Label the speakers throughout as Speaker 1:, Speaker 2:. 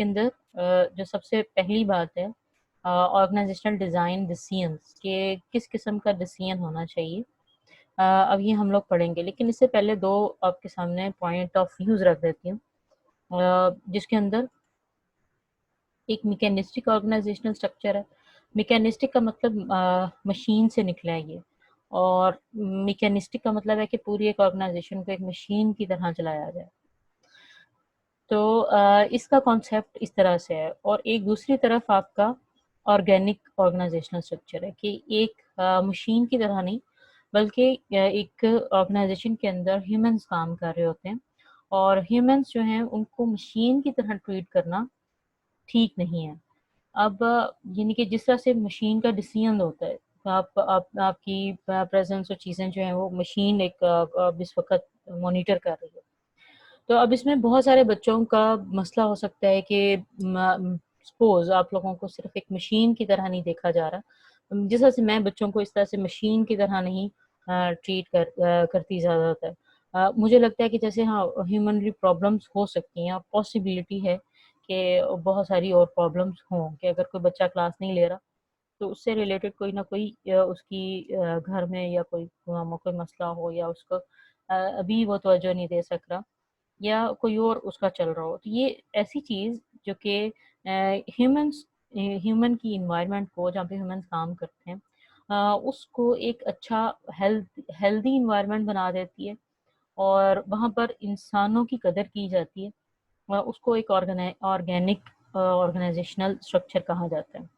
Speaker 1: जिसके अंदर जो सबसे पहली बात है ऑर्गेनाइजेशनल डिज़ाइन डिसीजंस के किस किस्म का डिसीजन होना चाहिए। अब ये हम लोग पढ़ेंगे, लेकिन इससे पहले दो आपके सामने पॉइंट ऑफ व्यूज़ रख देती हूँ, जिसके अंदर एक मैकेनिस्टिक ऑर्गेनाइजेशनल स्ट्रक्चर है। मैकेनिस्टिक का मतलब मशीन से निकला है ये, और मैकेनिस्टिक का मतलब है कि पूरी एक ऑर्गेनाइजेशन को एक मशीन की तरह चलाया जाए। तो इसका कॉन्सेप्ट इस तरह से है, और एक दूसरी तरफ आपका ऑर्गेनिक ऑर्गेनाइजेशनल स्ट्रक्चर है कि एक मशीन की तरह नहीं, बल्कि एक ऑर्गेनाइजेशन के अंदर ह्यूमंस काम कर रहे होते हैं, और ह्यूमंस जो हैं उनको मशीन की तरह ट्रीट करना ठीक नहीं है। अब यानी कि जिस तरह से मशीन का डिसीजन होता है, आपकी प्रेजेंस और चीज़ें जो हैं वो मशीन एक इस वक्त मॉनिटर कर रही है। तो अब इसमें बहुत सारे बच्चों का मसला हो सकता है कि सपोज आप लोगों को सिर्फ एक मशीन की तरह नहीं देखा जा रहा, जिस तरह से मैं बच्चों को इस तरह से मशीन की तरह नहीं ट्रीट करती ज़्यादातर। मुझे लगता है कि जैसे हाँ ह्यूमनली प्रॉब्लम्स हो सकती हैं, पॉसिबिलिटी है कि बहुत सारी और प्रॉब्लम्स हों, कि अगर कोई बच्चा क्लास नहीं ले रहा तो उससे रिलेटेड कोई ना कोई उसकी घर में या कोई मसला हो, या उसको अभी वो तवज्जो नहीं दे सक रहा, या कोई और उसका चल रहा हो। तो ये ऐसी चीज़ जो कि ह्यूमंस ह्यूमन की इन्वायरमेंट को, जहाँ पे ह्यूमंस काम करते हैं, उसको एक अच्छा हेल्दी इन्वायरमेंट बना देती है, और वहाँ पर इंसानों की कदर की जाती है। उसको एक ऑर्गेनिक ऑर्गेनाइजेशनल स्ट्रक्चर कहा जाता है।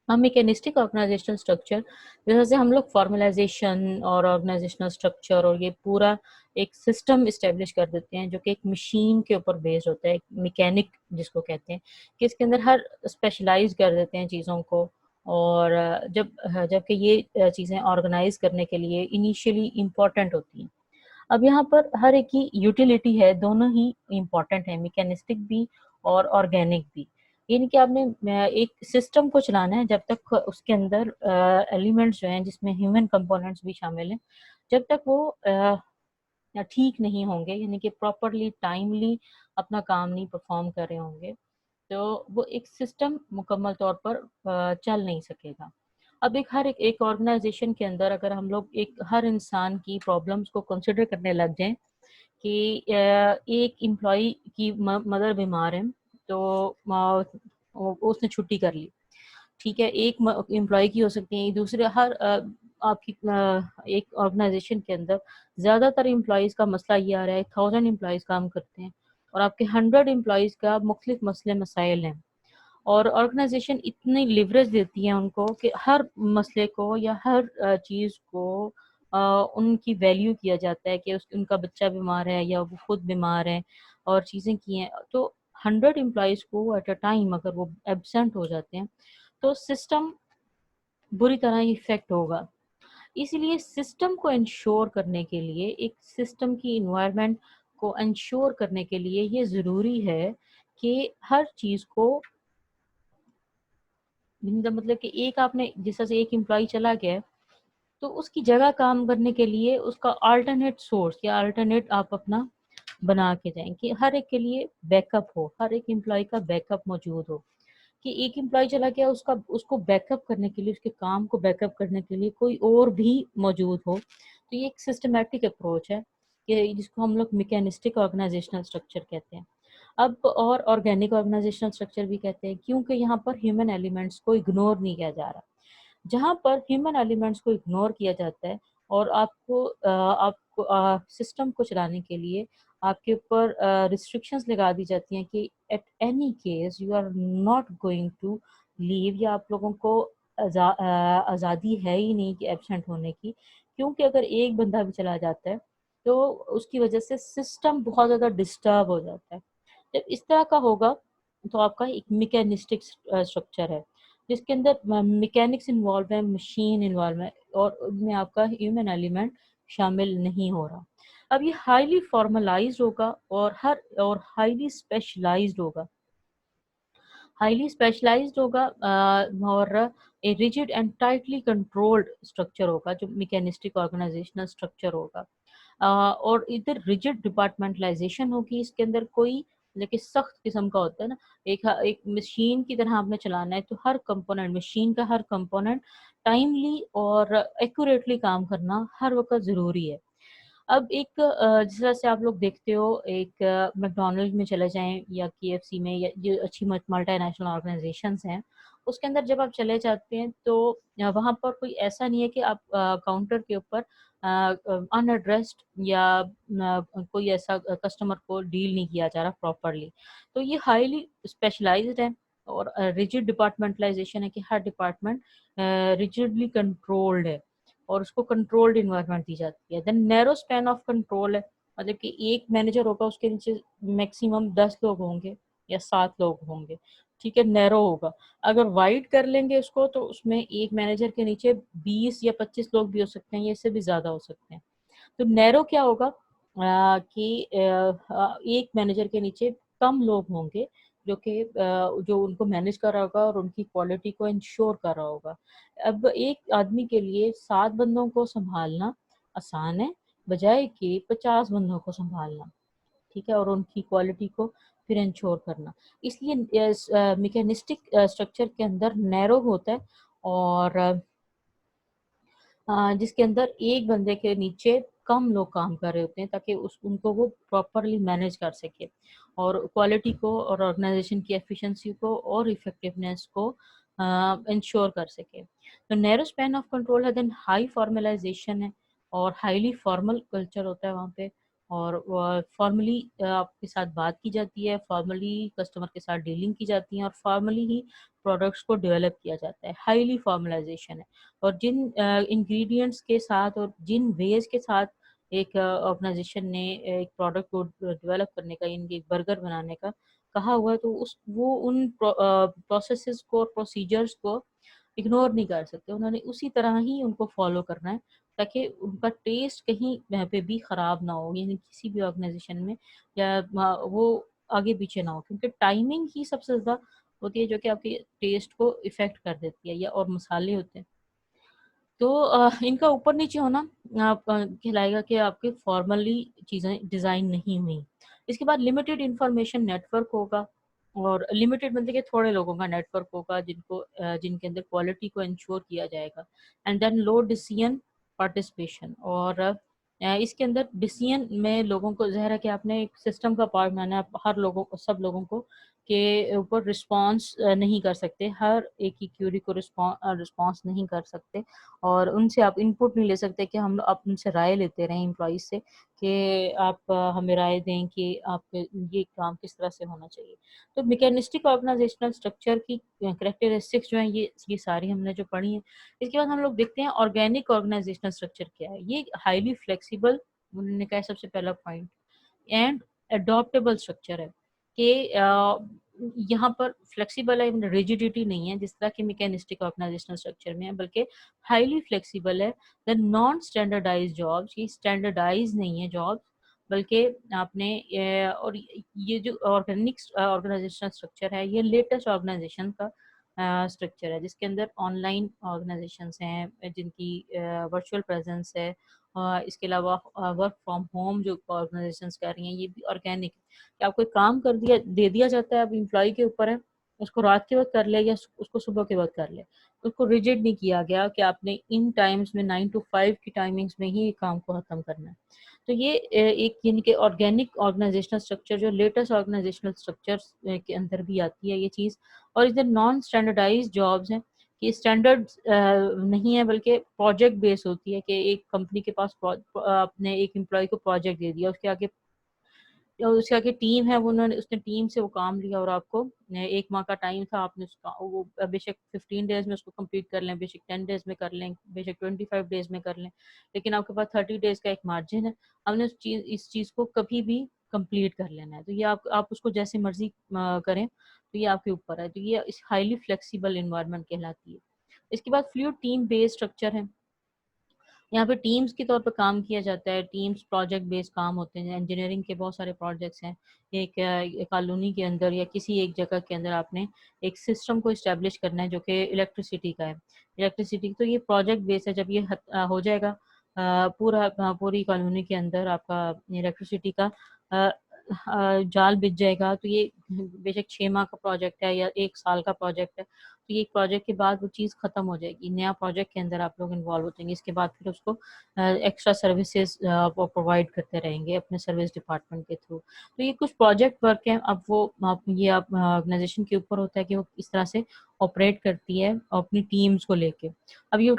Speaker 1: हम मैकेनिस्टिक ऑर्गेनाइजेशनल स्ट्रक्चर, जैसे से हम लोग फॉर्मलाइजेशन और ऑर्गेनाइजेशनल स्ट्रक्चर और ये पूरा एक सिस्टम इस्टेब्लिश कर देते हैं जो कि एक मशीन के ऊपर बेस्ड होता है, एक मैकेनिक जिसको कहते हैं, कि इसके अंदर हर स्पेशलाइज कर देते हैं चीज़ों को। और जबकि ये चीज़ें ऑर्गेनाइज करने के लिए इनिशियली इम्पॉर्टेंट होती हैं। अब यहाँ पर हर एक की यूटिलिटी है, दोनों ही इम्पॉर्टेंट है, मैकेनिस्टिक भी और ऑर्गेनिक भी। यानी कि आपने एक सिस्टम को चलाना है, जब तक उसके अंदर एलिमेंट्स जो हैं जिसमें ह्यूमन कंपोनेंट्स भी शामिल हैं, जब तक वो ठीक नहीं होंगे, यानी कि प्रॉपरली टाइमली अपना काम नहीं परफॉर्म कर रहे होंगे, तो वो एक सिस्टम मुकम्मल तौर पर चल नहीं सकेगा। अब एक ऑर्गेनाइजेशन के अंदर अगर हम लोग एक हर इंसान की प्रॉब्लम्स को कंसिडर करने लग जाएं कि एक एम्प्लॉय की मदर बीमार है, तो उसने छुट्टी कर ली, ठीक है, एक एम्प्लॉय की हो सकती है, दूसरे हर आपकी एक ऑर्गेनाइजेशन के अंदर ज़्यादातर एम्प्लॉयज़ का मसला ये आ रहा है, 1000 एम्प्लॉयज़ काम करते हैं और आपके 100 एम्प्लॉयज़ का मुख्तलिफ मसले मसाइल हैं, और ऑर्गेनाइजेशन इतनी लिवरेज देती है उनको कि हर मसले को या हर चीज़ को उनकी वैल्यू किया जाता है कि उनका बच्चा बीमार है या वो खुद बीमार है और चीज़ें की हैं, तो 100 एम्प्लॉयज़ को एट अ टाइम अगर वो एब्सेंट हो जाते हैं तो सिस्टम बुरी तरह इफ़ेक्ट होगा। इसीलिए सिस्टम को इंश्योर करने के लिए, एक सिस्टम की इन्वायरमेंट को इंश्योर करने के लिए ये ज़रूरी है कि हर चीज़ को, मतलब कि एक आपने जिस तरह से एक एम्प्लॉय चला गया है, तो उसकी जगह काम करने के लिए उसका अल्टरनेट सोर्स या अल्टरनेट आप अपना बना के जाएँ कि हर एक के लिए बैकअप हो, हर एक एम्प्लॉय का बैकअप मौजूद हो। कि एक एम्प्लॉय चला गया, उसको बैकअप करने के लिए, उसके काम को बैकअप करने के लिए कोई और भी मौजूद हो। तो ये एक सिस्टमैटिक अप्रोच है कि जिसको हम लोग मैकेनिस्टिक ऑर्गेनाइजेशनल स्ट्रक्चर कहते हैं। अब और ऑर्गेनिक ऑर्गेनाइजेशनल स्ट्रक्चर भी कहते हैं, क्योंकि यहाँ पर ह्यूमन एलिमेंट्स को इग्नोर नहीं किया जा रहा। जहाँ पर ह्यूमन एलिमेंट्स को इग्नोर किया जाता है और आपको सिस्टम को चलाने के लिए आपके ऊपर रिस्ट्रिक्शंस लगा दी जाती हैं कि at any case you are not going to leave, या आप लोगों को आज़ादी है ही नहीं कि एब्सेंट होने की, क्योंकि अगर एक बंदा भी चला जाता है तो उसकी वजह से सिस्टम बहुत ज़्यादा डिस्टर्ब हो जाता है। जब इस तरह का होगा तो आपका एक मैकेनिस्टिक स्ट्रक्चर है जिसके अंदर मैकेनिक्स इन्वॉल्व है, मशीन इन्वॉल्व है, और उसमें आपका ह्यूमन एलिमेंट शामिल नहीं हो रहा। अब ये हाईली फॉर्मलाइज्ड होगा और हाईली स्पेशलाइज्ड होगा। हाईली स्पेशलाइज्ड होगा और a rigid and tightly controlled structure होगा जो मैकेनिस्टिक ऑर्गेनाइजेशनल स्ट्रक्चर होगा। और इधर रिजिड डिपार्टमेंटलाइजेशन होगी, इसके अंदर कोई लेकिन सख्त किस्म का होता है ना, एक मशीन की तरह आपने चलाना है, तो हर कंपोनेंट, मशीन का हर कंपोनेंट टाइमली और एक्यूरेटली काम करना हर वक़्त ज़रूरी है। अब एक जिस तरह से आप लोग देखते हो, एक मैकडॉनल्ड में चले जाएँ या केएफसी में, या ये अच्छी मल्टीनेशनल ऑर्गनाइज़ेशंस हैं, उसके अंदर जब आप चले जाते हैं तो वहाँ पर कोई ऐसा नहीं है कि आप काउंटर के ऊपर अनएड्रेस्ड या कोई ऐसा कस्टमर को डील नहीं किया जा रहा प्रॉपर्ली। तो ये हाईली स्पेशलाइज़्ड है और रिजिड डिपार्टमेंटलाइज़ेशन है कि हर डिपार्टमेंट रिजिडली कंट्रोल्ड है और उसको कंट्रोल्ड एनवायरनमेंट दी जाती है। Then narrow span of control है, मतलब कि एक मैनेजर होगा, उसके नीचे मैक्सिमम 10 लोग होंगे या 7 लोग होंगे, ठीक है, नैरो होगा। अगर वाइड कर लेंगे उसको तो उसमें एक मैनेजर के नीचे 20 या 25 लोग भी हो सकते हैं, या इससे भी ज़्यादा हो सकते हैं। तो नैरो क्या होगा कि एक मैनेजर के नीचे कम लोग होंगे जो उनको मैनेज कर रहा होगा और उनकी क्वालिटी को इंश्योर कर रहा होगा। अब एक आदमी के लिए 7 बंदों को सँभालना आसान है, बजाए कि 50 बंदों को सँभालना, ठीक है? और उनकी क्वालिटी को फिर इंश्योर करना। इसलिए मैकेनिस्टिक स्ट्रक्चर के अंदर नैरो होता है और जिसके अंदर एक बंदे के नीचे कम लोग काम कर रहे होते हैं, ताकि उस उनको वो प्रॉपर्ली मैनेज कर सके और क्वालिटी को और ऑर्गेनाइजेशन की एफिशिएंसी को और इफेक्टिवनेस को इंश्योर कर सके। तो नैरो स्पैन ऑफ कंट्रोल है, देन हाई फॉर्मलाइजेशन है और हाईली फॉर्मल कल्चर होता है वहाँ पे, और फॉर्मली आपके साथ बात की जाती है, फॉर्मली कस्टमर के साथ डीलिंग की जाती है और फॉर्मली ही प्रोडक्ट्स को डेवलप किया जाता है। हाईली फॉर्मलाइजेशन है। और जिन इंग्रेडिएंट्स के साथ और जिन वेज के साथ एक ऑर्गेनाइजेशन ने एक प्रोडक्ट को डेवलप करने का, यानी एक बर्गर बनाने का कहा हुआ है, तो वो उन प्रोसेसेस को और प्रोसीजर्स को इग्नोर नहीं कर सकते। उन्होंने उसी तरह ही उनको फॉलो करना है, ताकि उनका टेस्ट कहीं वहाँ पे भी खराब ना हो, यानी किसी भी ऑर्गेनाइजेशन में या वो आगे पीछे ना हो, क्योंकि टाइमिंग ही सबसे ज़्यादा होती है जो कि आपके टेस्ट को इफ़ेक्ट कर देती है, या और मसाले होते हैं। तो इनका ऊपर-नीचे होना आप कहलाएगा कि आपके फॉर्मली चीज़ें डिज़ाइन नहीं हुई। इसके बाद लिमिटेड इन्फॉर्मेशन नेटवर्क होगा, और लिमिटेड मतलब कि थोड़े लोगों का नेटवर्क होगा जिनके अंदर क्वालिटी को इंश्योर किया जाएगा। And then low decision participation, और इसके अंदर डिसीजन में लोगों को, ज़ाहिर है कि आपने एक सिस्टम का पार्ट बनाना है, आप हर लोगों को, सब लोगों को के ऊपर रिस्पॉन्स नहीं कर सकते, हर एक की क्यूरी को रिस्पॉन्स नहीं कर सकते, और उनसे आप इनपुट नहीं ले सकते कि हम आप उनसे राय लेते रहें एम्प्लॉइज़ से कि आप हमें राय दें कि आप ये काम किस तरह से होना चाहिए। तो मैकेनिस्टिक ऑर्गेनाइजेशनल स्ट्रक्चर की कैरेक्टरिस्टिक्स जो हैं, ये सारी हमने जो पढ़ी हैं। इसके बाद हम लोग देखते हैं ऑर्गेनिक ऑर्गेनाइजेशनल स्ट्रक्चर क्या है। ये हाईली फ्लेक्सिबल, उन्होंने कहा सबसे पहला पॉइंट, एंड एडॉप्टेबल स्ट्रक्चर है कि यहाँ पर फ्लेक्सिबल है, रिजिडिटी नहीं है जिस तरह की मैकेनिस्टिक ऑर्गेनाइजेशनल स्ट्रक्चर में है, बल्कि हाईली फ्लेक्सिबल है। द नॉन स्टैंडर्डाइज्ड जॉब्स, ये स्टैंडर्डाइज नहीं है जॉब्स, बल्कि आपने और ये जो ऑर्गेनिक ऑर्गेनाइजेशनल स्ट्रक्चर है, ये लेटेस्ट ऑर्गेनाइजेशन का स्ट्रक्चर है, जिसके अंदर ऑनलाइन ऑर्गेनाइजेशंस हैं जिनकी वर्चुअल प्रेजेंस है। इसके अलावा वर्क फ्रॉम होम जो ऑर्गेनाइजेशंस कर रही हैं, ये भी ऑर्गेनिक है कि आपको एक काम कर दिया दे दिया जाता है, अब एम्प्लॉय के ऊपर है, उसको रात के वक्त कर ले या उसको सुबह के वक्त कर ले। उसको रिजिड नहीं किया गया कि आपने इन टाइम्स में 9 टू 5 की टाइमिंग्स में ही काम को ख़त्म करना है। तो ये एक यानी कि ऑर्गेनिक ऑर्गेनाइजेशनल स्ट्रक्चर जो लेटेस्ट ऑर्गेनाइजेशनल स्ट्रक्चर्स के अंदर भी आती है ये चीज़। और इधर नॉन स्टैंडर्डाइज्ड जॉब्स हैं कि स्टैंडर्ड नहीं है, बल्कि प्रोजेक्ट बेस होती है कि एक कंपनी के पास आपने एक एम्प्लॉय को प्रोजेक्ट दे दिया, उसके आगे टीम है, वो उन्होंने उसने टीम से वो काम लिया और आपको 1 माह का टाइम था, आपने उसका वो बेशक 15 डेज़ में उसको कंप्लीट कर लें, बेशक 10 डेज़ में कर लें, बेशक 25 डेज़ में कर लें, लेकिन आपके पास 30 डेज़ का एक मार्जिन है। हमने इस चीज़ को कभी भी कंप्लीट कर लेना है। तो ये आप उसको जैसे मर्ज़ी करें, तो ये आपके ऊपर है। तो ये इस हाइली फ्लेक्सिबल एनवायरनमेंट कहलाती है। इसके बाद फ्लूइड टीम बेस्ड स्ट्रक्चर है। यहाँ पे टीम्स के तौर पे काम किया जाता है, टीम्स प्रोजेक्ट बेस्ड काम होते हैं, इंजीनियरिंग के बहुत सारे प्रोजेक्ट्स हैं। एक कॉलोनी के अंदर या किसी एक जगह के अंदर आपने एक सिस्टम को इस्टेब्लिश करना है जो कि इलेक्ट्रिसिटी का है। इलेक्ट्रिसिटी तो ये प्रोजेक्ट बेस्ड है, जब ये हो जाएगा पूरी कॉलोनी के अंदर आपका इलेक्ट्रिसिटी का जाल बिछ जाएगा तो ये बेशक 6 माह का प्रोजेक्ट है या 1 साल का प्रोजेक्ट है, तो ये एक प्रोजेक्ट के बाद वो चीज़ ख़त्म हो जाएगी। नया प्रोजेक्ट के अंदर आप लोग इन्वॉल्व हो जाएँगे। इसके बाद फिर उसको एक्स्ट्रा सर्विसेज़ वो प्रोवाइड करते रहेंगे अपने सर्विस डिपार्टमेंट के थ्रू। तो ये कुछ प्रोजेक्ट वर्क है, अब वो आप ऑर्गेनाइज़ेशन के ऊपर होता है कि वो किस तरह से ऑपरेट करती है अपनी टीम्स को लेके। अब ये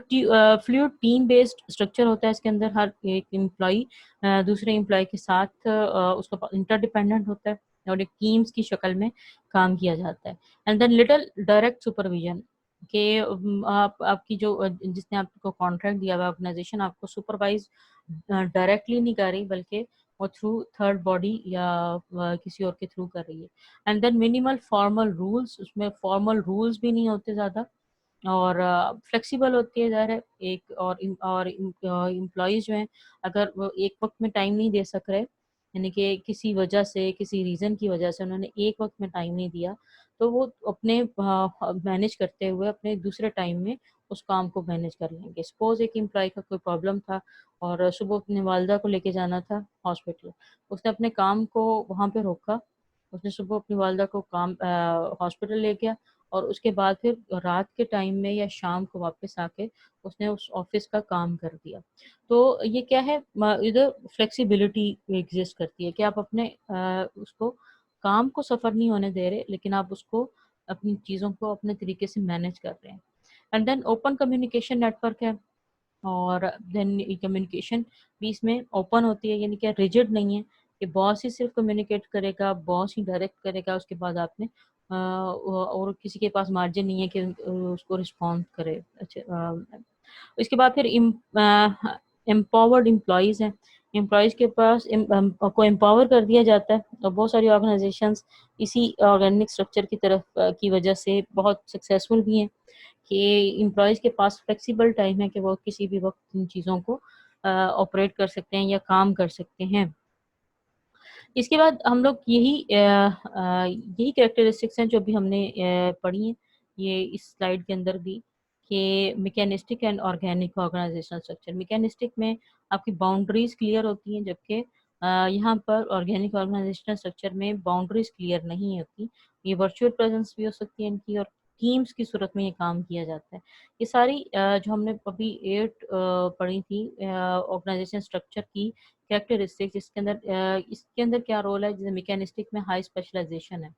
Speaker 1: फ्लूइड टीम बेस्ड स्ट्रक्चर होता है, इसके अंदर हर एक एम्प्लॉयी दूसरे एम्प्लॉय के साथ उसका इंटरडिपेंडेंट होता है और एक टीम्स की शक्ल में काम किया जाता है। And then little direct supervision कि आप आपकी जो जिसने आपको कॉन्ट्रैक्ट दिया हुआ ऑर्गेनाइजेशन आपको सुपरवाइज डायरेक्टली नहीं कर रही, बल्कि वो थ्रू थर्ड बॉडी या किसी और के थ्रू कर रही है। And then minimal formal rules, उसमें फॉर्मल रूल्स भी नहीं होते ज़्यादा, और फ्लेक्सिबल होती है ज़ाहिर है। एक और एम्प्लॉइज़ जो हैं, अगर वो एक वक़्त में टाइम नहीं दे सक रहे, यानी कि किसी वजह से, किसी रीज़न की वजह से उन्होंने एक वक़्त में टाइम नहीं दिया, तो वो अपने मैनेज करते हुए अपने दूसरे टाइम में उस काम को मैनेज कर लेंगे। सपोज़ एक एम्प्लॉयी का कोई प्रॉब्लम था और सुबह अपनी वालिदा को लेके जाना था हॉस्पिटल। उसने अपने काम को वहाँ पे रोका, उसने सुबह अपनी वालिदा को हॉस्पिटल ले गया और उसके बाद फिर रात के टाइम में या शाम को वापस आके उसने उस ऑफिस का काम कर दिया। तो ये क्या है, इधर फ्लेक्सिबिलिटी एग्जिस्ट करती है कि आप अपने उसको काम को सफ़र नहीं होने दे रहे, लेकिन आप उसको अपनी चीज़ों को अपने तरीके से मैनेज कर रहे हैं। And then open communication network है, और देन कम्युनिकेशन भी इसमें ओपन होती है, यानी कि रिजिड नहीं है कि बॉस ही सिर्फ कम्युनिकेट करेगा, बॉस ही डायरेक्ट करेगा, उसके बाद आपने और किसी के पास मार्जिन नहीं है कि उसको रिस्पॉन्ड करे। अच्छा, इसके बाद फिर एम्पावर्ड एम्प्लॉयज़ हैं। एम्प्लॉयज़ के पास को एम्पावर कर दिया जाता है, और बहुत सारी ऑर्गेनाइजेशंस इसी ऑर्गेनिक स्ट्रक्चर की तरफ की वजह से बहुत सक्सेसफुल भी हैं कि एम्प्लॉयज़ के पास फ्लेक्सिबल टाइम है कि वो किसी भी वक़्त इन चीज़ों को ऑपरेट कर सकते हैं या काम कर सकते हैं। इसके बाद हम लोग यही कैरेक्टरिस्टिक्स हैं जो अभी हमने पढ़ी हैं, ये इस स्लाइड के अंदर भी, कि mechanistic and organic organisational structure. Mechanistic में आपकी बाउंड्रीज़ क्लियर होती हैं, जबकि यहाँ पर ऑर्गेनिक ऑर्गेनाइजेशनल स्ट्रक्चर में बाउंड्रीज़ क्लियर नहीं होती। ये वर्चुअल प्रेज़ेंस भी हो सकती है इनकी, और टीम्स की सूरत में ये काम किया जाता है। ये सारी जो हमने अभी 8 पढ़ी थी ऑर्गेनाइजेशन स्ट्रक्चर की कैरेक्टरिस्टिक्स, इसके अंदर क्या रोल है, जैसे मैकेनिस्टिक में हाई स्पेशलाइजेशन है,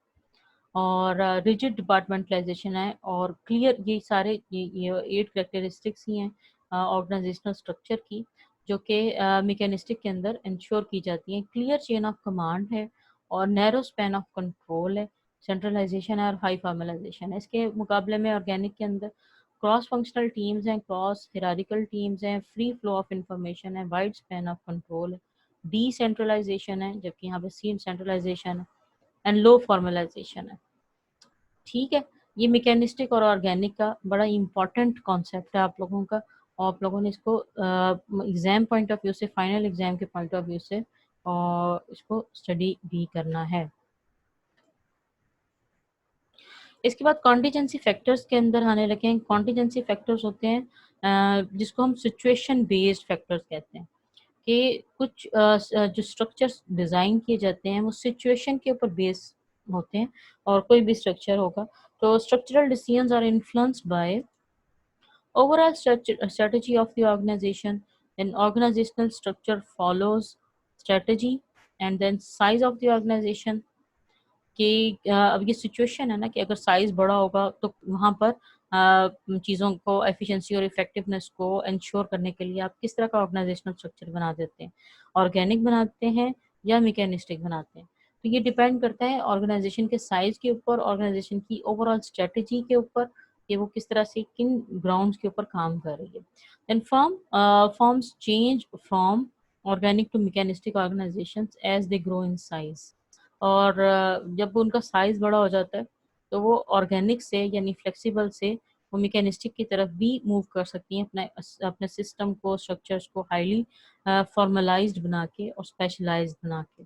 Speaker 1: और रिजिड डिपार्टमेंटलाइजेशन है, और क्लियर, ये सारे ये 8 कैरेक्टरिस्टिक्स ही हैं ऑर्गेनाइजेशनल स्ट्रक्चर की, जो कि मैकेनिस्टिक के अंदर इंश्योर की जाती हैं। क्लियर चेन ऑफ कमांड है, और नैरो स्पैन ऑफ कंट्रोल है, सेंट्रलाइजेशन है, और हाई फॉर्मलाइजेशन है। इसके मुकाबले में ऑर्गेनिक के अंदर क्रॉस फंक्शनल टीम्स हैं, क्रॉस हिरारिकल टीम्स हैं, फ्री फ्लो ऑफ इंफॉर्मेशन है, वाइड स्पैन ऑफ कंट्रोल है, डिसेंट्रलाइजेशन है, जबकि यहाँ पे सेंट्रलाइजेशन है, एंड लो फॉर्मलाइजेशन है। ठीक है, ये मैकेनिस्टिक और ऑर्गेनिक का बड़ा इम्पोर्टेंट कॉन्सेप्ट है आप लोगों का, और आप लोगों ने इसको एग्ज़ाम पॉइंट ऑफ व्यू से, फाइनल एग्ज़ाम के पॉइंट ऑफ व्यू से और इसको स्टडी भी करना है। इसके बाद कॉन्टीजेंसी फैक्टर्स के अंदर आने लगे हैं। कॉन्टीजेंसी फैक्टर्स होते हैं जिसको हम सिचुएशन बेस्ड फैक्टर्स कहते हैं, कि कुछ जो स्ट्रक्चर्स डिज़ाइन किए जाते हैं वो सिचुएशन के ऊपर बेस होते हैं, और कोई भी स्ट्रक्चर होगा तो structural decisions are influenced by overall strategy of the organization. Then organizational structure follows strategy, and then size of the organization, कि अब ये सिचुएशन है ना, कि अगर साइज़ बड़ा होगा तो वहाँ पर चीज़ों को एफिशिएंसी और इफ़ेक्टिवनेस को एंश्योर करने के लिए आप किस तरह का ऑर्गेनाइजेशनल स्ट्रक्चर बना देते हैं, ऑर्गेनिक बनाते हैं या मैकेनिस्टिक बनाते हैं। तो ये डिपेंड करता है ऑर्गेनाइजेशन के साइज़ के ऊपर, ऑर्गेनाइजेशन की ओवरऑल स्ट्रेटजी के ऊपर, कि वो किस तरह से किन ग्राउंड्स के ऊपर काम कर रही है। Then forms change from organic to mechanistic organisations as they grow in size, और जब उनका साइज़ बड़ा हो जाता है तो वो ऑर्गेनिक से, यानी फ्लेक्सिबल से, वो मैकेनिस्टिक की तरफ भी मूव कर सकती हैं, अपने सिस्टम को, स्ट्रक्चर्स को हाईली फॉर्मलाइज्ड बना के और स्पेशलाइज्ड बना के।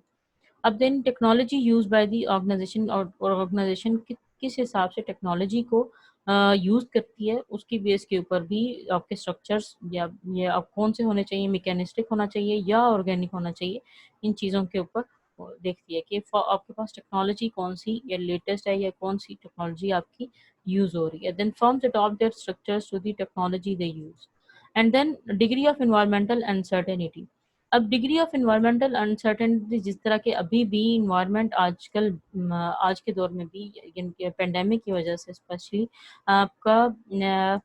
Speaker 1: अब then technology use by the organisation, और ऑर्गेनाइजेशन किस हिसाब से टेक्नोलॉजी को यूज़ करती है, उसकी बेस के ऊपर भी आपके स्ट्रक्चर्स या ये अब कौन से होने चाहिए, मैकेनिस्टिक होना चाहिए या ऑर्गेनिक होना चाहिए, इन चीज़ों के ऊपर देखती है कि आपके पास टेक्नोलॉजी कौन-सी या लेटेस्ट है या कौन-सी टेक्नोलॉजी आपकी यूज़ हो रही है। Then firms adopt their structures to the technology they use. And then degree of environmental uncertainty. अब डिग्री ऑफ एनवायरमेंटल अनसर्टेनिटी जिस तरह के अभी भी एनवायरनमेंट आजकल आज के दौर में भी पेंडेमिक की वजह से स्पेशली आपका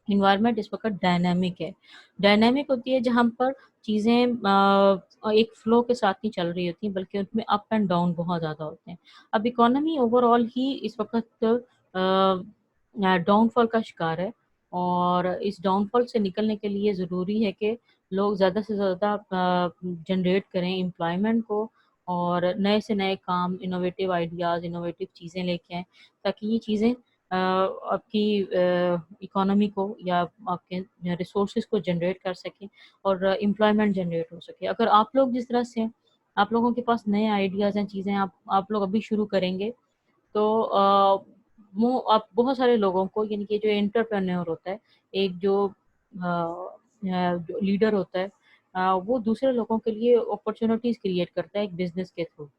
Speaker 1: इन्वायरमेंट इस वक्त डायनामिक है। डायनामिक होती है जहाँ पर चीज़ें एक फ्लो के साथ नहीं चल रही होती बल्कि उसमें अप एंड डाउन बहुत ज़्यादा होते हैं। अब इकोनॉमी ओवरऑल ही इस वक्त डाउनफॉल का शिकार है और इस डाउनफॉल से निकलने के लिए ज़रूरी है कि लोग ज़्यादा से ज़्यादा जनरेट करें एम्प्लॉयमेंट को और नए से नए काम, इनोवेटिव आइडियाज़, इनोवेटिव चीज़ें लेके आएँ ताकि ये चीज़ें आपकी इकोनॉमी को या आपके रिसोर्सेज को जनरेट कर सकें और एम्प्लॉयमेंट जनरेट हो सके। अगर आप लोग जिस तरह से आप लोगों के पास नए आइडियाज़ हैं, चीज़ें आप लोग अभी शुरू करेंगे तो वो आप बहुत सारे लोगों को यानी कि जो एंटरप्रेन्योर होता है, एक जो लीडर होता है वो दूसरे लोगों के लिए अपॉर्च्युनिटीज़ क्रिएट करता है एक बिज़नेस के थ्रू।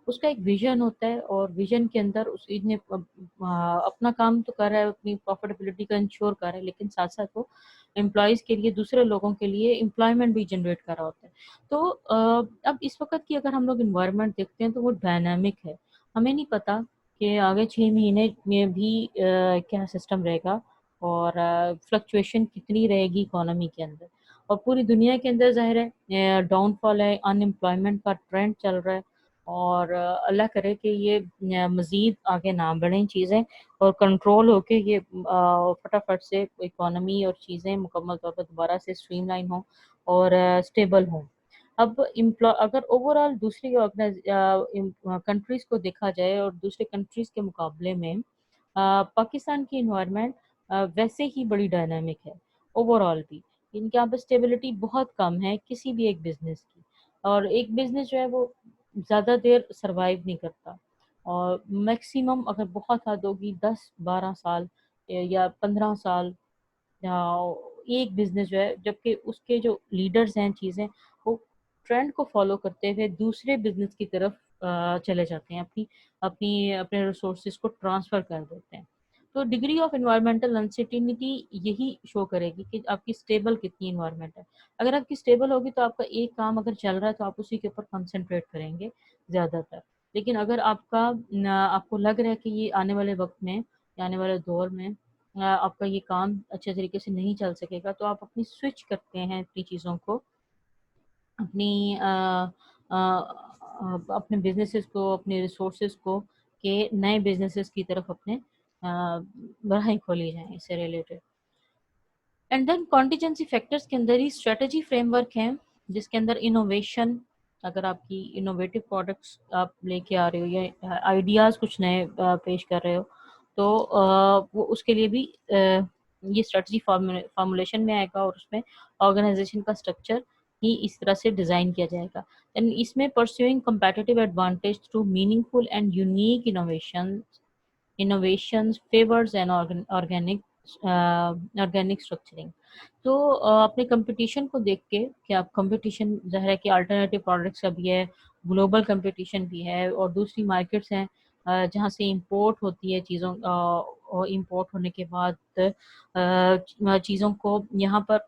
Speaker 1: उसका एक विज़न होता है और विज़न के अंदर उस ने अपना काम तो कर रहा है, अपनी प्रॉफिटेबिलिटी का इंश्योर कर रहा है, लेकिन साथ-साथ वो एम्प्लॉइज़ के लिए, दूसरे लोगों के लिए एम्प्लॉयमेंट भी जनरेट कर रहा होता है। तो अब इस वक़्त की अगर हम लोग एनवायरनमेंट देखते हैं तो वो डायनामिक है। हमें नहीं पता कि आगे 6 महीने में भी क्या सिस्टम रहेगा और फ्लक्चुएशन कितनी रहेगी इकोनॉमी के अंदर। और पूरी दुनिया के अंदर ज़ाहिर है डाउनफॉल है, अनएम्प्लॉयमेंट का ट्रेंड चल रहा है और अल्लाह करे कि ये मज़ीद आगे ना बढ़ें चीज़ें और कंट्रोल होके ये फटाफट से इकोनॉमी और चीज़ें मुकम्मल तौर पर दोबारा से स्ट्रीमलाइन हों और स्टेबल हों। अब अगर ओवरऑल दूसरी कंट्रीज़ को देखा जाए और दूसरे कंट्रीज़ के मुकाबले में पाकिस्तान की एनवायरनमेंट वैसे ही बड़ी डायनामिक है ओवरऑल भी। इनके यहाँ पे स्टेबिलिटी बहुत कम है किसी भी एक बिज़नेस की और एक बिज़नेस जो है वो ज़्यादा देर सर्वाइव नहीं करता और मैक्सिमम अगर बहुत हद होगी 10-12 साल या 15 साल एक बिज़नेस जो है जबकि उसके जो लीडर्स हैं चीज़ें वो ट्रेंड को फ़ॉलो करते हुए दूसरे बिज़नेस की तरफ चले जाते हैं, अपने रिसोर्सेज़ को ट्रांसफ़र कर देते हैं। तो डिग्री ऑफ एनवायरमेंटल अनसर्टेनिटी यही शो करेगी कि आपकी स्टेबल कितनी एनवायरनमेंट है। अगर आपकी स्टेबल होगी तो आपका एक काम अगर चल रहा है तो आप उसी के ऊपर कंसंट्रेट करेंगे ज़्यादातर। लेकिन अगर आपको लग रहा है कि ये आने वाले वक़्त में या आने वाले दौर में आपका ये काम अच्छे तरीके से नहीं चल सकेगा तो आप अपनी स्विच करते हैं अपनी चीज़ों को अपनी अपने बिजनेसेस को अपने रिसोर्सेज को के नए बिजनेसेस की तरफ अपने राहें खोली जाएं इससे related. And then contingency factors के अंदर ही स्ट्रेटजी फ्रेमवर्क है जिसके अंदर इनोवेशन अगर आपकी इनोवेटिव प्रोडक्ट्स आप लेके आ रहे हो या आइडियाज़ कुछ नए पेश कर रहे हो तो वो उसके लिए भी ये स्ट्रेटजी फॉर्मुलेशन में आएगा और उसमें ऑर्गेनाइजेशन का स्ट्रक्चर ही इस तरह से डिज़ाइन किया जाएगा एंड इसमें pursuing competitive advantage through meaningful and unique innovations favors an organic structuring। तो अपने कंपटीशन को देख के कि आप कंपटीशन ज़ाहिर है कि अल्टरनेटिव प्रोडक्ट्स का भी है, ग्लोबल कंपटीशन भी है और दूसरी मार्केट्स हैं जहाँ से इंपोर्ट होती है चीज़ों और इंपोर्ट होने के बाद चीज़ों को यहाँ पर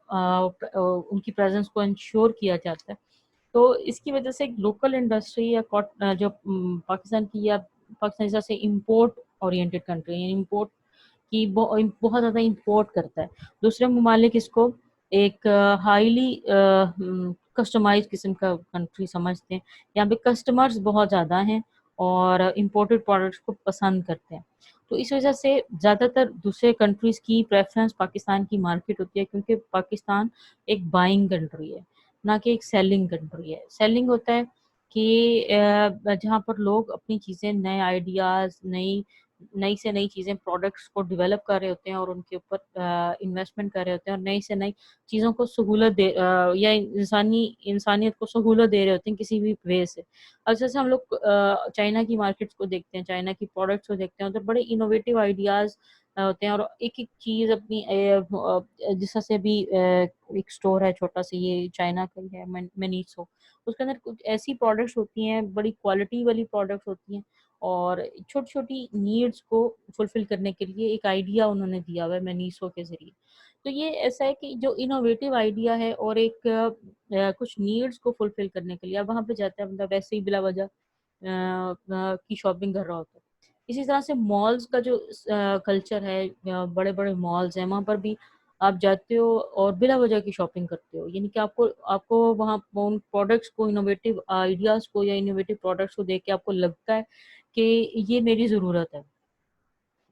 Speaker 1: उनकी प्रेजेंस को इंश्योर किया जाता है। तो इसकी वजह से लोकल इंडस्ट्री या जो पाकिस्तान की या पाकिस्तान जैसे इम्पोर्ट ओरिएंटेड कंट्री है इंपोर्ट की बहुत ज़्यादा इंपोर्ट करता है दूसरे ममालिक इसको एक हाईली कस्टमाइज किस्म का कंट्री समझते हैं यहाँ पे कस्टमर्स बहुत ज़्यादा हैं और इम्पोर्टेड प्रोडक्ट्स को पसंद करते हैं तो इस वजह से ज़्यादातर दूसरे कंट्रीज़ की प्रेफरेंस पाकिस्तान की मार्केट होती है क्योंकि पाकिस्तान एक बाइंग कंट्री है ना कि एक सेलिंग कंट्री है। सेलिंग होता है कि जहाँ पर लोग अपनी चीज़ें नए आइडियाज़ नई नई से नई चीज़ें प्रोडक्ट्स को डेवलप कर रहे होते हैं और उनके ऊपर इन्वेस्टमेंट कर रहे होते हैं और नई से नई चीज़ों को सहूलत या इंसानियत को सहूलत दे रहे होते हैं किसी भी वे से। और जैसे हम लोग चाइना की मार्केट्स को देखते हैं, चाइना की प्रोडक्ट्स को देखते हैं, उधर बड़े इनोवेटिव आइडियाज़ होते हैं और एक-एक चीज़ अपनी जैसा से अभी एक स्टोर है छोटा सा, ये चाइना का ही है मनीषो, उसके अंदर कुछ ऐसी प्रोडक्ट्स होती हैं, बड़ी क्वालिटी वाली प्रोडक्ट्स होती हैं और छोटी-छोटी नीड्स को फुलफ़िल करने के लिए एक आइडिया उन्होंने दिया हुआ है मनीषो के ज़रिए। तो ये ऐसा है कि जो इनोवेटिव आइडिया है और एक कुछ नीड्स को फुलफ़िल करने के लिए अब वहाँ पे जाता है बंदा वैसे ही बिला वजह की शॉपिंग कर रहा होता है। इसी तरह से मॉल्स का जो कल्चर है, बड़े-बड़े मॉल्स हैं, वहाँ पर भी आप जाते हो और बिला वजह की शॉपिंग करते हो। यानी कि आपको आपको वहाँ उन प्रोडक्ट्स को, इनोवेटिव आइडियाज़ को या इनोवेटिव प्रोडक्ट्स को देख के आपको लगता है कि ये मेरी ज़रूरत है।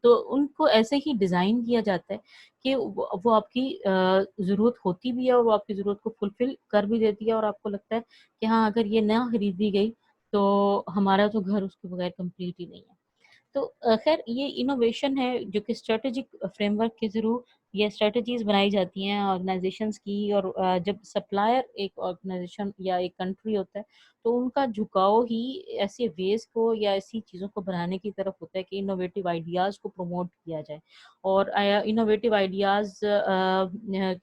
Speaker 1: तो उनको ऐसे ही डिज़ाइन किया जाता है कि वो आपकी ज़रूरत होती भी है और वो आपकी ज़रूरत को फुलफ़िल कर भी देती है और आपको लगता है कि हाँ, अगर ये ना खरीदी गई, तो हमारा तो घर उसके बगैर कंप्लीट ही नहीं है। तो ख़ैर ये इनोवेशन है जो कि स्ट्रैटेजिक फ्रेमवर्क के थ्रू ये स्ट्रैटेजीज़ बनाई जाती हैं ऑर्गेनाइज़ेशंस की और जब सप्लायर एक ऑर्गेनाइज़ेशन या एक कंट्री होता है, तो उनका झुकाव ही ऐसे वेज़ को या ऐसी चीज़ों को बनाने की तरफ होता है कि इनोवेटिव आइडियाज़ को प्रमोट किया जाए और इनोवेटिव आइडियाज़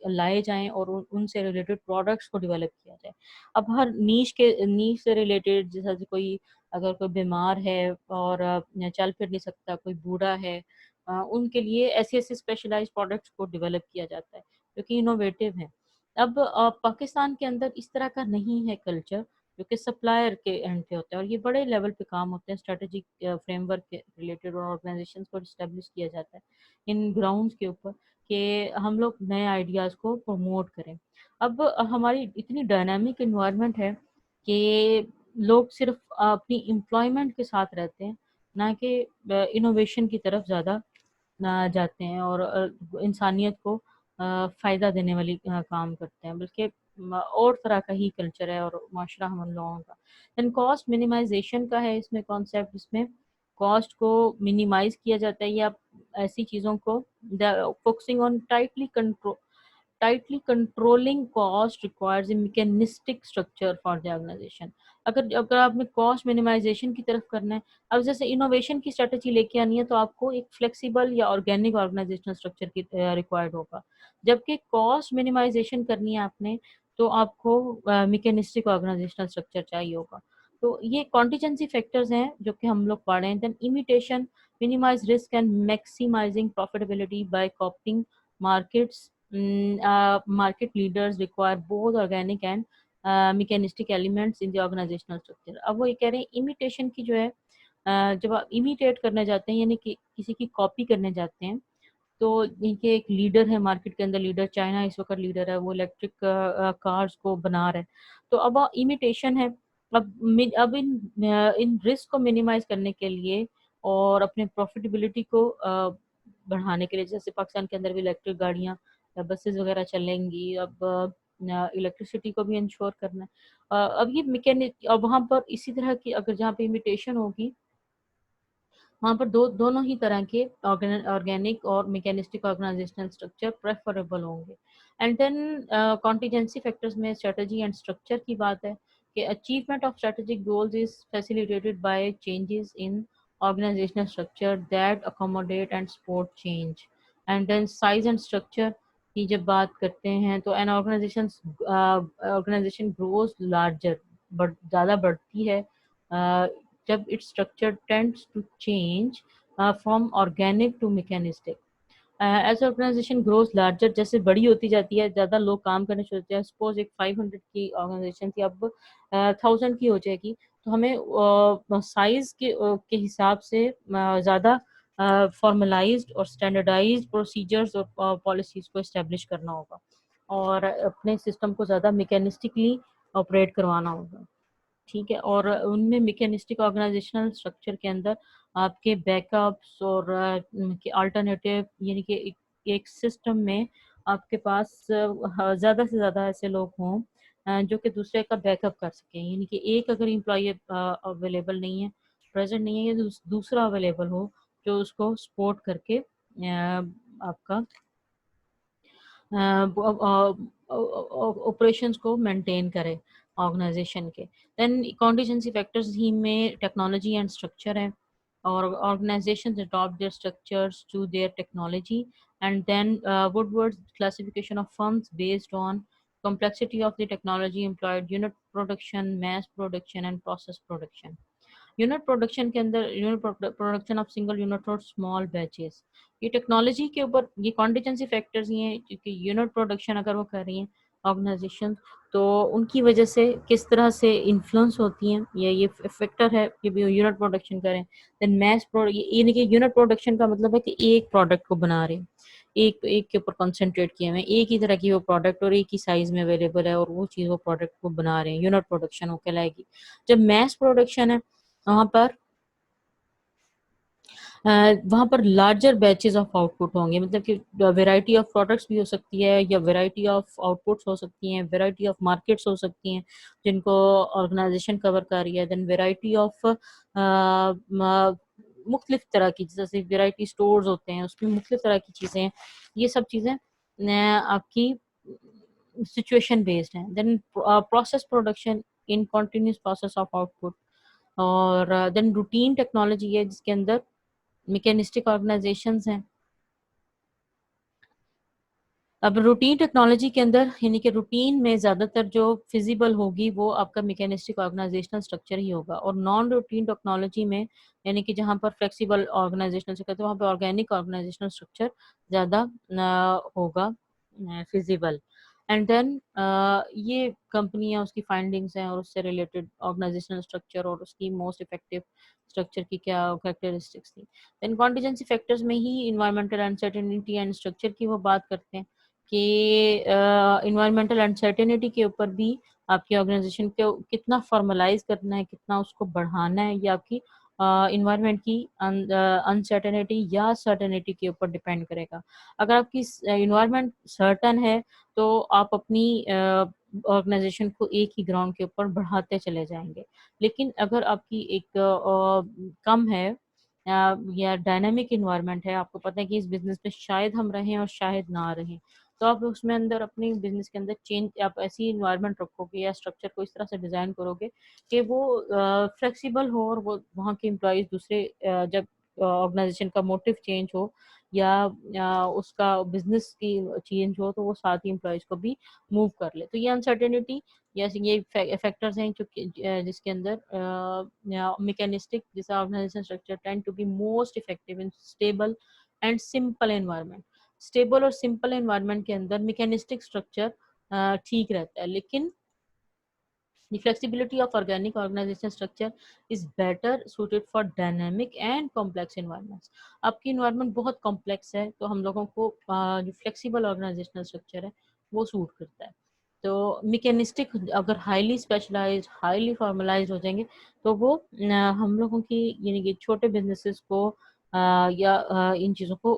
Speaker 1: लाए जाएँ और उनसे रिलेटेड प्रोडक्ट्स को डेवलप किया जाए। अब हर नीश से रिलेटेड जैसा कि कोई अगर कोई बीमार है और चल फिर नहीं सकता, कोई बूढ़ा है, उनके लिए ऐसे-ऐसे स्पेशलाइज़्ड प्रोडक्ट्स को डेवलप किया जाता है, जो कि इनोवेटिव हैं। अब पाकिस्तान के अंदर इस तरह का नहीं है कल्चर, जो कि सप्लायर के एंड पे होता है और ये बड़े लेवल पे काम होते हैं, स्ट्रैटेजिक फ्रेमवर्क के रिलेटेड और ऑर्गेनाइज़ेशंस को एस्टेब्लिश किया जाता है, इन ग्राउंड्स के ऊपर कि हम लोग नए आइडियाज़ को प्रमोट करें। अब हमारी इतनी डायनामिक एनवायरनमेंट है कि लोग सिर्फ़ अपनी एम्प्लॉयमेंट के साथ रहते हैं, ना कि इनोवेशन की तरफ ज़्यादा जाते हैं और इंसानियत को फ़ायदा देने वाली काम करते हैं, बल्कि और तरह का ही कल्चर है और माशरा हम लोगों का। देन कॉस्ट मिनिमाइज़ेशन का है इसमें कॉन्सेप्ट, इसमें कॉस्ट को मिनिमाइज़ किया जाता है या ऐसी चीज़ों को focusing on tightly controlling cost requires a mechanistic structure for the organization। अगर अगर आपने कॉस्ट मिनिमाइजेशन की तरफ करना है, अब जैसे इनोवेशन की स्ट्रेटजी लेके आनी है तो आपको एक फ्लेक्सिबल या ऑर्गेनिक ऑर्गेनाइजेशनल स्ट्रक्चर की रिक्वायर्ड होगा, जबकि कॉस्ट मिनिमाइजेशन करनी है आपने तो आपको मैकेनिस्टिक ऑर्गेनाइजेशनल स्ट्रक्चर चाहिए होगा। तो ये कॉन्टीजेंसी फैक्टर्स हैं जो कि हम लोग पढ़ रहे हैं। Then imitation minimise risk and maximising profitability by copying markets. Market leaders require both organic and mechanistic elements in the organizational structure। अब वो ये कह रहे हैं इमिटेशन की जो है, जब आप इमिटेट करने जाते हैं यानी कि किसी की कॉपी करने जाते हैं, तो इनके एक लीडर है मार्केट के अंदर, लीडर चाइना इस वक्त लीडर है, वो इलेक्ट्रिक कार्स को बना रहा है। तो अब इमिटेशन है। अब इन रिस्क को मिनिमाइज करने के लिए और अपने प्रॉफिटेबिलिटी को बढ़ाने के लिए, जैसे पाकिस्तान के अंदर भी इलेक्ट्रिक गाड़ियाँ या बसेस वगैरह चलेंगी, अब इलेक्ट्रिसिटी को भी इंश्योर करना है। अब ये मैकेनिक अब वहाँ पर इसी तरह की अगर जहाँ पे इमिटेशन होगी, वहाँ पर दोनों ही तरह के ऑर्गेनिक और मैकेनिस्टिक ऑर्गेनाइजेशनल स्ट्रक्चर प्रेफरेबल होंगे। एंड देन कॉन्टीजेंसी फैक्टर्स में स्ट्रेटजी एंड स्ट्रक्चर की बात है कि achievement of strategic goals is facilitated bye changes in organizational structure that accommodate and support change। and then size and structure की जब बात करते हैं तो an organization grows larger, बढ़ ज़्यादा बढ़ती है जब its structure tends to change from organic to mechanistic। As organisation grows larger, जैसे बड़ी होती जाती है, ज़्यादा लोग काम करने शुरू होते हैं, सपोज एक 500 की ऑर्गेनाइजेशन थी, अब 1000 की हो जाएगी, तो हमें साइज के हिसाब से ज़्यादा फॉर्मलाइज्ड और स्टैंडर्डाइज्ड प्रोसीजर्स और पॉलिसीज़ को इस्टेब्लिश करना होगा और अपने सिस्टम को ज़्यादा मैकेनिस्टिकली ऑपरेट करवाना होगा। ठीक है, और उनमें मैकेनिस्टिक ऑर्गेनाइजेशनल स्ट्रक्चर के अंदर आपके बैकअप्स और के अल्टरनेटिव यानी कि एक सिस्टम में आपके पास ज़्यादा से ज़्यादा ऐसे लोग हों जो कि दूसरे का बैकअप कर सकें, यानी कि एक अगर एम्प्लॉय अवेलेबल नहीं है, प्रेजेंट नहीं है, या दूसरा अवेलेबल हो जो उसको सपोर्ट करके आपका ऑपरेशंस को मेंटेन करे ऑर्गेनाइजेशन के। देन कॉन्टीजेंसी फैक्टर्स ही में टेक्नोलॉजी एंड स्ट्रक्चर है। or organizations adopt their structures to their technology. And then Woodward's classification of firms based on complexity of the technology employed unit production, mass production, and process production. Unit production के अंदर unit production of single unit और small batches, ये technology के ऊपर ये contingency factors ही हैं, क्योंकि unit production अगर वो कर रही हैं ऑर्गेनाइजेशन, तो उनकी वजह से किस तरह से इन्फ्लुएंस होती हैं, ये फैक्टर है कि भी यूनिट प्रोडक्शन करें। देन मैस प्रोडक्ट, यानी कि यूनिट प्रोडक्शन का मतलब है कि एक प्रोडक्ट को बना रहे हैं, एक के ऊपर कंसंट्रेट किए हुए, एक ही तरह की वो प्रोडक्ट और एक ही साइज में अवेलेबल है और वो चीज़ वो प्रोडक्ट को बना रहे हैं, यूनिट प्रोडक्शन वो कहलाएगी। जब मैस प्रोडक्शन है, वहाँ पर वहाँ पर लार्जर बैचेस ऑफ आउटपुट होंगे, मतलब कि वैरायटी ऑफ प्रोडक्ट्स भी हो सकती है या वैरायटी ऑफ आउटपुट्स हो सकती हैं, वैरायटी ऑफ मार्केट्स हो सकती हैं जिनको ऑर्गेनाइजेशन कवर कर रही है। देन वैरायटी ऑफ मुख्तलिफ तरह की, जैसे वैरायटी स्टोर्स होते हैं उसमें मुख्तलिफ तरह की चीज़ें हैं। ये सब चीज़ें आपकी सिचुएशन बेस्ड हैं। Then process production in continuous process of output, और देन रूटीन टेक्नोलॉजी है जिसके अंदर मैकेनिस्टिक ऑर्गेनाइजेशंस हैं। अब रूटीन टेक्नोलॉजी के अंदर, यानी कि रूटीन में ज़्यादातर जो फिजिबल होगी वो आपका मैकेनिस्टिक ऑर्गेनाइजेशनल स्ट्रक्चर ही होगा, और नॉन रूटीन टेक्नोलॉजी में, यानी कि जहाँ पर फ्लेक्सिबल ऑर्गेनाइजेशनल स्ट्रक्चर, तो वहाँ पर ऑर्गेनिक ऑर्गेनाइजेशनल स्ट्रक्चर ज़्यादा होगा फिजिबल। एंड देन ये कंपनियाँ उसकी फाइंडिंग्स हैं और उससे रिलेटेड ऑर्गेनाइजेशनल स्ट्रक्चर और उसकी मोस्ट इफेक्टिव स्ट्रक्चर की क्या कैरेक्टरिस्टिक्स थी। देन कॉन्टीजेंसी फैक्टर्स में ही इन्वायरमेंटल अनसर्टेनिटी एंड स्ट्रक्चर की वो बात करते हैं कि इन्वायरमेंटल अनसर्टेनिटी के ऊपर भी आपकी ऑर्गेनाइजेशन को कितना फॉर्मलाइज करना है, कितना उसको बढ़ाना है, ये आपकी इन्वायरमेंट की अनसर्टेनिटी या सर्टेनिटी के ऊपर डिपेंड करेगा। अगर आपकी इन्वायरमेंट सर्टन है तो आप अपनी ऑर्गेनाइजेशन को एक ही ग्राउंड के ऊपर बढ़ाते चले जाएंगे। लेकिन अगर आपकी एक कम है या डायनामिक इन्वायरमेंट है, आपको पता है कि इस बिजनेस में शायद हम रहें और शायद ना रहें, तो आप उसमें अंदर अपने बिजनेस के अंदर चेंज, आप ऐसी इन्वायरमेंट रखोगे या स्ट्रक्चर को इस तरह से डिज़ाइन करोगे कि वो फ्लेक्सिबल हो, और वो वहाँ के एम्प्लॉयज़ दूसरे जब ऑर्गेनाइजेशन का मोटिव चेंज हो या उसका बिजनेस की चेंज हो, तो वो साथ ही एम्प्लॉयज़ को भी मूव कर ले। तो ये अनसर्टेनिटी या ये फैक्टर्स हैं जो जिसके अंदर मैकेनिस्टिक जैसा organisation structure tend to be most effective in stable and simple environment. Stable और सिंपल एनवायरनमेंट के अंदर मैकेनिस्टिक स्ट्रक्चर ठीक रहता है, लेकिन the flexibility of organic organization structure is better suited for dynamic and complex environments। आपकी environment बहुत complex है तो हम लोगों को जो flexible organizational structure है वो सूट करता है। तो mechanistic अगर highly specialized, highly formalized हो जाएंगे तो वो हम लोगों की, यानी कि छोटे businesses को या इन चीज़ों को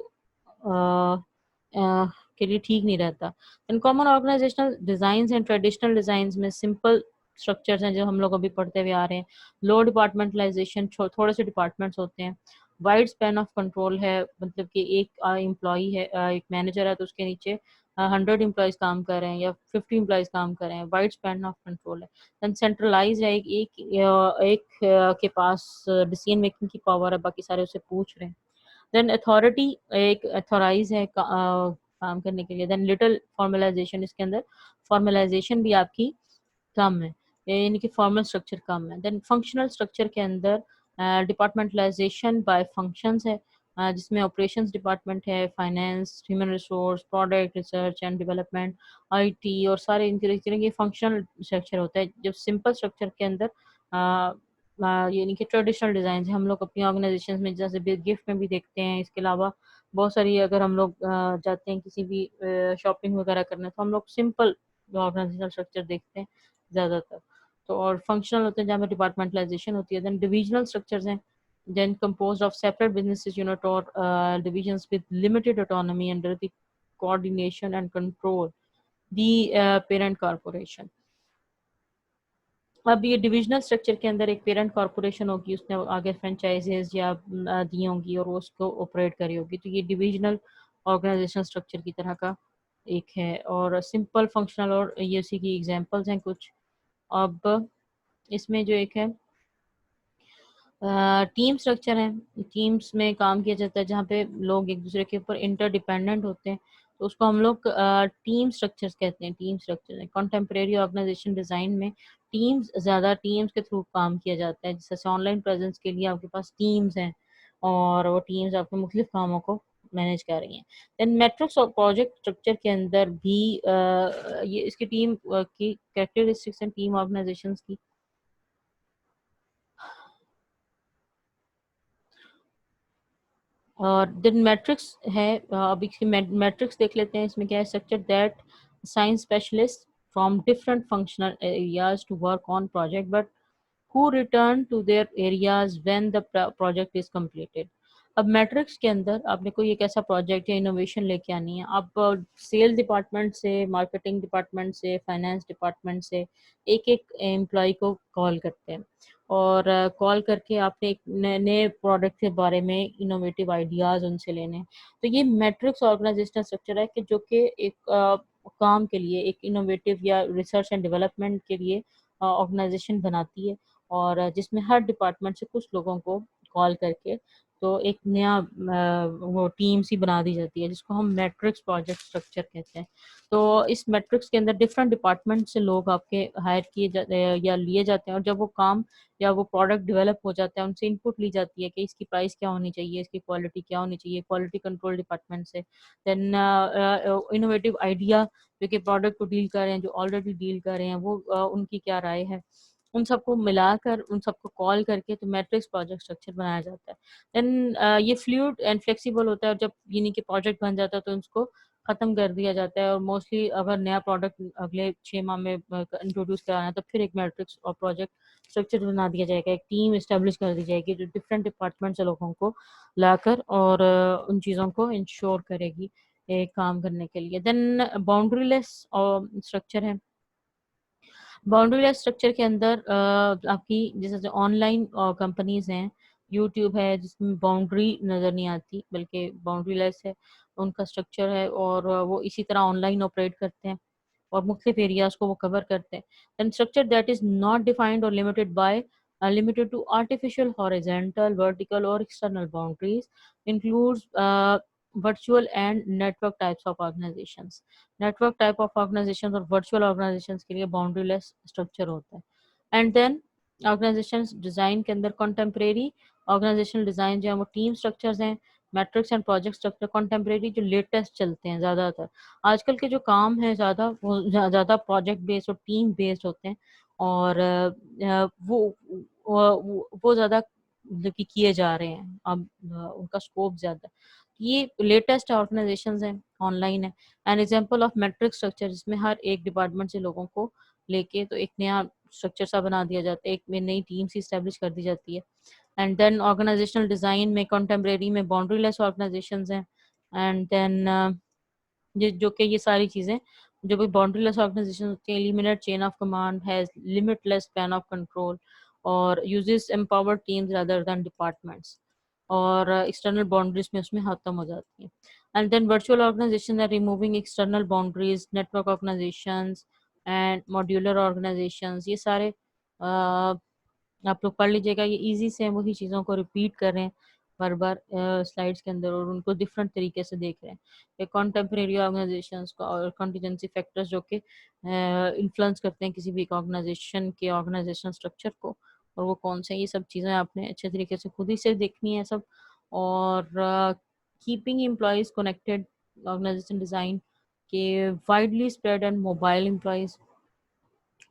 Speaker 1: के लिए ठीक नहीं रहता। In common organisational designs and traditional designs में सिंपल स्ट्रक्चर्स हैं जो हम लोग अभी पढ़ते हुए आ रहे हैं। लो डिपार्टमेंटलाइजेशन, थोड़े से डिपार्टमेंट्स होते हैं। वाइड स्पैन ऑफ कंट्रोल है, मतलब कि एक एम्प्लॉई है, एक मैनेजर है तो उसके नीचे 100 एम्प्लॉयज़ काम कर रहे हैं या 50 एम्प्लॉयज़ काम कर रहे हैं। वाइड स्पैन ऑफ कंट्रोल है। देन सेंट्रलाइज है, एक के पास डिसीजन मेकिंग की पावर है, बाकी सारे उसे पूछ रहे हैं। देन अथॉरिटी, एक अथॉराइज है काम करने के लिए। देन लिटिल फॉर्मलाइजेशन, इसके अंदर फॉर्मलाइजेशन भी आपकी कम है, यानी कि फॉर्मल स्ट्रक्चर कम है। देन फंक्शनल स्ट्रक्चर के अंदर डिपार्टमेंटलाइजेशन बाय फंक्शंस है, जिसमें ऑपरेशंस डिपार्टमेंट है, finance, human resource, product, research and development, IT और सारे इनके तरह के फंक्शनल स्ट्रक्चर होता है। जब सिंपल स्ट्रक्चर के अंदर यानी कि ट्रेडिशनल डिज़ाइन हम लोग अपनी ऑर्गेनाइजेशन में जैसे गिफ्ट में भी देखते हैं। इसके अलावा बहुत सारी, अगर हम लोग जाते हैं किसी भी शॉपिंग वगैरह करने, तो हम लोग सिंपल ऑर्गेनाइजेशनल स्ट्रक्चर देखते हैं ज़्यादातर। तो और फंक्शनल होते हैं जहाँ पे डिपार्टमेंटलाइजेशन होती है। देन डिविजनल स्ट्रक्चर्स हैं, then composed of separate businesses unit और divisions with limited autonomy under the coordination and control the parent corporation. अब ये डिविजनल स्ट्रक्चर के अंदर एक पेरेंट कॉर्पोरेशन होगी, उसने आगे फ्रेंचाइजेज या दी होंगी और वो उसको ऑपरेट करी होगी, तो ये डिविजनल ऑर्गेनाइजेशन स्ट्रक्चर की तरह का एक है। और सिंपल, फंक्शनल और ये उसी की एग्जांपल्स हैं कुछ। अब इसमें जो एक है टीम स्ट्रक्चर है, टीम्स में काम किया जाता है जहाँ पे लोग एक दूसरे के ऊपर इंटरडिपेंडेंट होते हैं, तो उसको हम लोग टीम स्ट्रक्चर्स कहते हैं। टीम स्ट्रक्चर है कंटेम्प्रेरी ऑर्गेनाइजेशन डिज़ाइन में टीम्स, ज़्यादा टीम्स के थ्रू काम किया जाता है। जैसे ऑनलाइन प्रेजेंस के लिए आपके पास टीम्स हैं और वो टीम्स आपके मुख्तलिफ कामों को मैनेज कर रही हैं। देन मैट्रिक्स और प्रोजेक्ट स्ट्रक्चर के अंदर भी ये इसकी टीम की कैरेक्टरिस्टिक्स हैं टीम ऑर्गेनाइजेशंस की। और देन मैट्रिक्स है, अब इसकी मैट्रिक्स देख लेते हैं। इसमें क्या है, structure that assigns specialist from different functional areas to work on project but who return to their areas when the project is completed। अब मैट्रिक्स के अंदर आपने कोई एक ऐसा प्रोजेक्ट या इनोवेशन लेके आनी है, आप सेल्स डिपार्टमेंट से, मार्केटिंग डिपार्टमेंट से, फाइनेंस डिपार्टमेंट से एक एक एम्प्लॉय को कॉल करते हैं और कॉल करके आपने एक नए नए प्रोडक्ट के बारे में इनोवेटिव आइडियाज़ उनसे लेने हैं। तो ये मैट्रिक्स ऑर्गेनाइजेशनल स्ट्रक्चर है कि जो कि एक काम के लिए, एक इनोवेटिव या रिसर्च एंड डेवलपमेंट के लिए ऑर्गेनाइजेशन बनाती है और जिसमें हर डिपार्टमेंट से कुछ लोगों को कॉल करके तो एक नया वो टीम सी बना दी जाती है जिसको हम मैट्रिक्स प्रोजेक्ट स्ट्रक्चर कहते हैं। तो इस मैट्रिक्स के अंदर डिफरेंट डिपार्टमेंट से लोग आपके हायर किए जाते हैं या लिए जाते हैं और जब वो काम या वो प्रोडक्ट डेवलप हो जाता है उनसे इनपुट ली जाती है कि इसकी प्राइस क्या होनी चाहिए, इसकी क्वालिटी क्या होनी चाहिए, क्वालिटी कंट्रोल डिपार्टमेंट से। देन इनोवेटिव आइडिया जो कि प्रोडक्ट को डील कर रहे हैं, जो ऑलरेडी डील कर रहे हैं, वो उनकी क्या राय है, उन सबको मिलाकर उन सबको कॉल करके तो मैट्रिक्स प्रोजेक्ट स्ट्रक्चर बनाया जाता है। देन ये फ्लूइड एंड फ्लेक्सिबल होता है और जब यानी कि प्रोजेक्ट बन जाता है तो उसको ख़त्म कर दिया जाता है और मोस्टली अगर नया प्रोडक्ट अगले 6 माह में इंट्रोड्यूस कराना है तो फिर एक मैट्रिक्स और प्रोजेक्ट स्ट्रक्चर बना दिया जाएगा, एक टीम इस्टेब्लिश कर दी जाएगी जो डिफरेंट डिपार्टमेंट से लोगों को लाकर और उन चीज़ों को इंश्योर करेगी एक काम करने के लिए। देन बाउंड्रीलेस स्ट्रक्चर है। बाउंड्रीलेस स्ट्रक्चर के अंदर आपकी जैसे ऑनलाइन कंपनीज हैं, यूट्यूब है जिसमें बाउंड्री नज़र नहीं आती बल्कि बाउंड्रीलेस है उनका स्ट्रक्चर है और वो इसी तरह ऑनलाइन ऑपरेट करते हैं और मुख्तलिफ एरियाज को वो कवर करते हैं। Then structure that is not defined और limited by limited to artificial horizontal vertical or external boundaries includes virtual and network types of organizations। Network type of organisation और वर्चुअल ऑर्गेनाइजेशन के लिए बाउंड्रीलेस structure होता है। And then organisation design के अंदर contemporary organisational design जो है वो टीम स्ट्रक्चर्स हैं, matrix and project structure contemporary जो लेटेस्ट चलते हैं ज़्यादातर। आजकल के जो काम है ज़्यादा वो ज़्यादा प्रोजेक्ट बेस्ड और टीम बेस्ड होते हैं और वो ज़्यादा मतलब कि किए जा रहे हैं अब उनका स्कोप ज़्यादा। ये लेटेस्ट ऑर्गेनाइजेशंस हैं, ऑनलाइन है। An example of matrix structure जिसमें हर एक डिपार्टमेंट से लोगों को लेके तो एक नया स्ट्रक्चर सा बना दिया जाता है, एक में नई टीम सी स्टैब्लिश कर दी जाती है। एंड देन ऑर्गेनाइजेशनल डिज़ाइन में कंटेम्प्रेरी में बाउंड्रीलेस ऑर्गेनाइजेशंस हैं। एंड देन ये जो कि ये सारी चीज़ें जो भी बाउंड्रीलेस ऑर्गेनाइजेशन होती हैं, eliminate chain of command, has limitless span of control और uses empowered teams rather than departments और एक्सटर्नल बाउंड्रीज में उसमें खत्म हो जाती हैं। And then virtual organization are removing external boundaries, network organizations and modular organizations. ये सारे आप लोग पढ़ लीजिएगा, ये इजी से हम वही चीज़ों को रिपीट कर रहे हैं बार बार स्लाइड्स के अंदर और उनको डिफरेंट तरीके से देख रहे हैं। ये कॉन्टेम्प्रेरी ऑर्गेनाइजेशंस का और कंटीजेंसी फैक्टर्स जो कि इन्फ्लुएंस करते हैं किसी भी ऑर्गेनाइजेशन के ऑर्गेनाइजेशन स्ट्रक्चर को और वो कौन से, ये सब चीज़ें आपने अच्छे तरीके से खुद ही से देखनी है सब। और keeping employees connected organization design के widely spread and mobile employees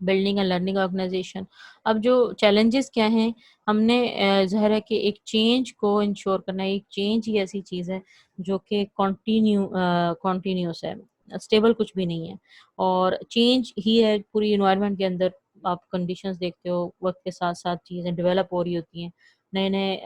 Speaker 1: building and learning organization. अब जो चैलेंजेस क्या हैं, हमने ज़ाहिर है कि एक चेंज को इंश्योर करना है। एक चेंज ही ऐसी चीज़ है जो कि कॉन्टीन्यूस है, स्टेबल कुछ भी नहीं है और चेंज ही है पूरी इन्वायरमेंट के अंदर। आप कंडीशंस देखते हो, वक्त के साथ साथ चीज़ें डेवलप हो रही होती हैं, नए नए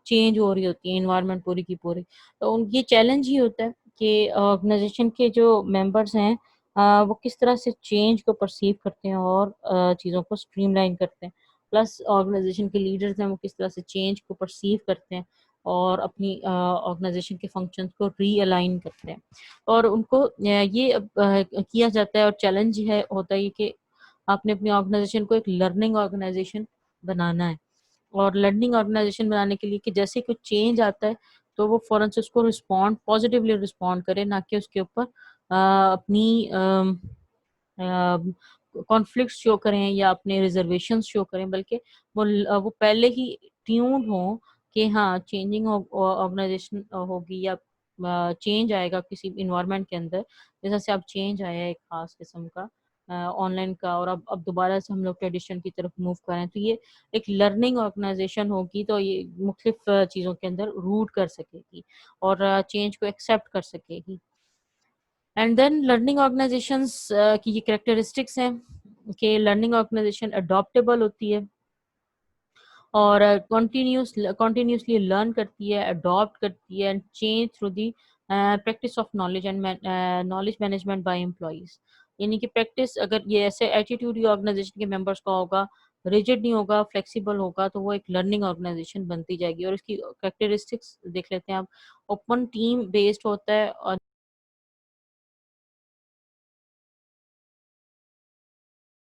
Speaker 1: चेंज हो रही होती हैं, इन्वायरमेंट पूरी की पूरी। तो ये चैलेंज ही होता है कि ऑर्गेनाइजेशन के जो मेंबर्स हैं वो किस तरह से चेंज को परसीव करते हैं और चीज़ों को स्ट्रीमलाइन करते हैं। प्लस ऑर्गेनाइजेशन के लीडर्स हैं वो किस तरह से चेंज को परसीव करते हैं और अपनी ऑर्गेनाइजेशन के फंक्शंस को रीअलाइन करते हैं और उनको ये किया जाता है। और चैलेंज है होता है ये कि आपने अपनी ऑर्गेनाइजेशन को एक लर्निंग ऑर्गेनाइजेशन बनाना है और लर्निंग ऑर्गेनाइजेशन बनाने के लिए कि जैसे कुछ चेंज आता है तो वो फ़ौरन से उसको रिस्पॉन्ड पॉजिटिवली रिस्पॉन्ड करे, ना कि उसके ऊपर अपनी कॉन्फ्लिक्ट्स शो करें या अपने रिजर्वेशंस शो करें, बल्कि वो पहले ही ट्यून्ड हों कि हाँ चेंजिंग ऑर्गेनाइजेशन होगी या चेंज आएगा किसी इन्वायरमेंट के अंदर, जैसा से अब चेंज आया है एक खास किस्म का ऑनलाइन का, और अब दोबारा से हम लोग ट्रेडिशन की तरफ मूव कर रहे हैं, तो ये एक लर्निंग ऑर्गेनाइजेशन होगी, तो ये मुख्तलिफ चीज़ों के अंदर रूट कर सकेगी और चेंज को एक्सेप्ट कर सकेगी। एंड देन लर्निंग ऑर्गेनाइजेशंस की ये कैरेक्टरिस्टिक्स हैं कि लर्निंग ऑर्गेनाइजेशन अडॉप्टेबल होती है और कंटिन्यूसली लर्न करती है, अडॉप्ट करती है and change through the practice of knowledge and knowledge management by employees. यानी कि प्रैक्टिस, अगर ये ऐसे एटीट्यूड ऑर्गेनाइजेशन के मेंबर्स का होगा, रिजिड नहीं होगा, फ्लेक्सिबल होगा, तो वो एक लर्निंग ऑर्गेनाइजेशन बनती जाएगी। और इसकी कैरेक्टरिस्टिक्स देख लेते हैं आप। ओपन टीम बेस्ड होता है और